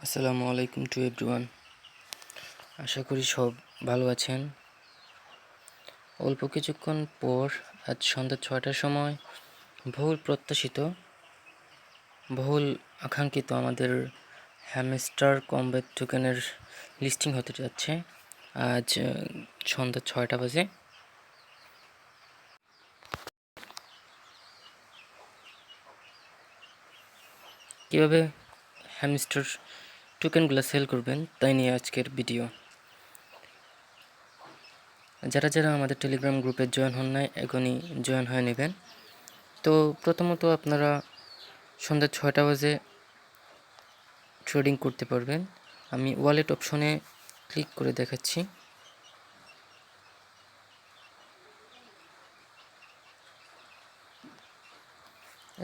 আসসালামু আলাইকুম to everyone. আশা করি সব ভালো আছেন। অল্প কিছুক্ষণ পর আজ সন্ধ্যা 6টার সময় বহুল প্রত্যাশিত, বহুল আকাঙ্ক্ষিত আমাদের হ্যামস্টার কমব্যাট টোকেনের লিস্টিং হতে যাচ্ছে। আজ সন্ধ্যা 6টা বাজে। কীভাবে হ্যামস্টার টোকেনগুলো সেল করবেন তাই নিয়ে আজকের ভিডিও। যারা যারা আমাদের টেলিগ্রাম গ্রুপে জয়েন হন নাই এখনই জয়েন হয়ে নেবেন। তো প্রথমত আপনারা সন্ধ্যা 6টা বাজে ট্রেডিং করতে পারবেন। আমি ওয়ালেট অপশনে ক্লিক করে দেখাচ্ছি।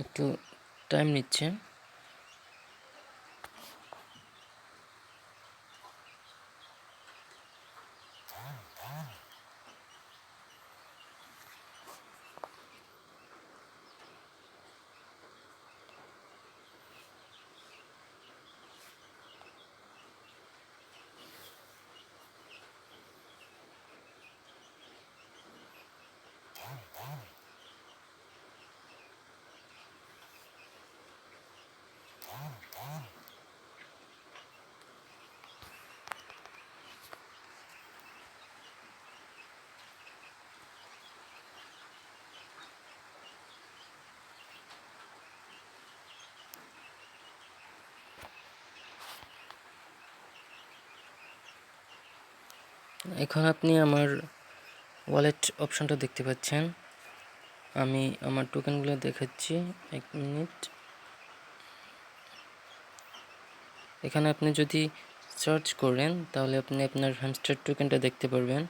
একটু টাইম নিচ্ছে। এখন আপনি আমার ওয়ালেট অপশনটা দেখতে পাচ্ছেন। আমি আমার টোকেনগুলো দেখাচ্ছি, 1 মিনিট। এখানে আপনি যদি সার্চ করেন তাহলে আপনি আপনার হ্যামস্টার টোকেনটা দেখতে পারবেন।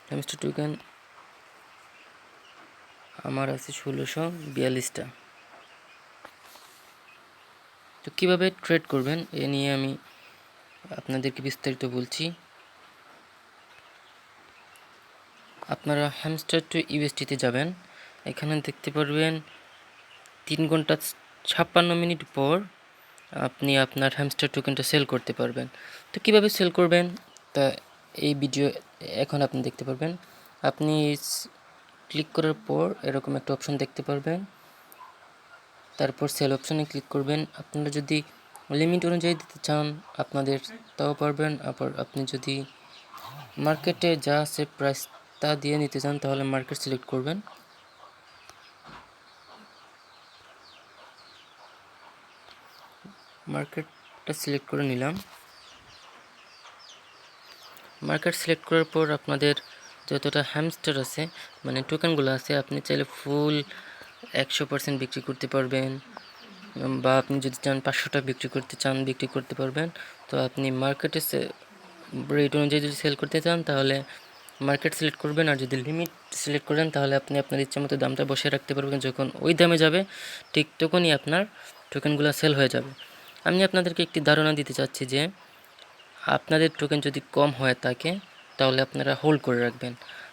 হ্যামস্টার টোকেন আমার আছে 1642টা। তো কীভাবে ট্রেড করবেন এ নিয়ে আমি আপনাদেরকে বিস্তারিত বলছি। আপনারা হ্যামস্টার টু ইউএসটিতে যাবেন। এখানে দেখতে পারবেন 3 ঘন্টা 56 মিনিট পর আপনি আপনার হ্যামস্টার টোকেনটা সেল করতে পারবেন। তো কীভাবে সেল করবেন তা এই ভিডিও এখন আপনি দেখতে পারবেন। আপনি ক্লিক করার পর এরকম একটা অপশন দেখতে পারবেন। তারপর সেল অপশনে ক্লিক করবেন। আপনারা যদি লিমিট অনুযায়ী দিতে চান আপনাদের তাও পারবেন। আবার আপনি যদি মার্কেটে যা আছে প্রাইস তা দিয়ে নিতে চান তাহলে মার্কেট সিলেক্ট করবেন। মার্কেটটা সিলেক্ট করে নিলাম। মার্কেট সিলেক্ট করার পর আপনাদের যতটা হ্যামস্টার আছে মানে টোকেনগুলো আছে আপনি চাইলে ফুল 100% বিক্রি করতে পারবেন, বা আপনি যদি চান 500টা বিক্রি করতে চান বিক্রি করতে পারবেন। তো আপনি মার্কেটে রেট অনুযায়ী যদি সেল করতে চান তাহলে মার্কেট সিলেক্ট করবেন, আর যদি লিমিট সিলেক্ট করেন তাহলে আপনি আপনার ইচ্ছা মতো দামটা বসিয়ে রাখতে পারবেন। যখন ওই দামে যাবে ঠিক তখনই আপনার টোকেনগুলো সেল হয়ে যাবে। আমি আপনাদেরকে একটি ধারণা দিতে চাচ্ছি যে আপনাদের টোকেন যদি কম হয়ে থাকে তাহলে আপনারা হোল্ড করে রাখবেন।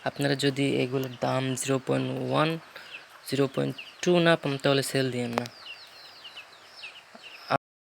আপনারা যদি এগুলোর দাম 0.1 0.2 না পান তাহলে সেল দিয়েন না।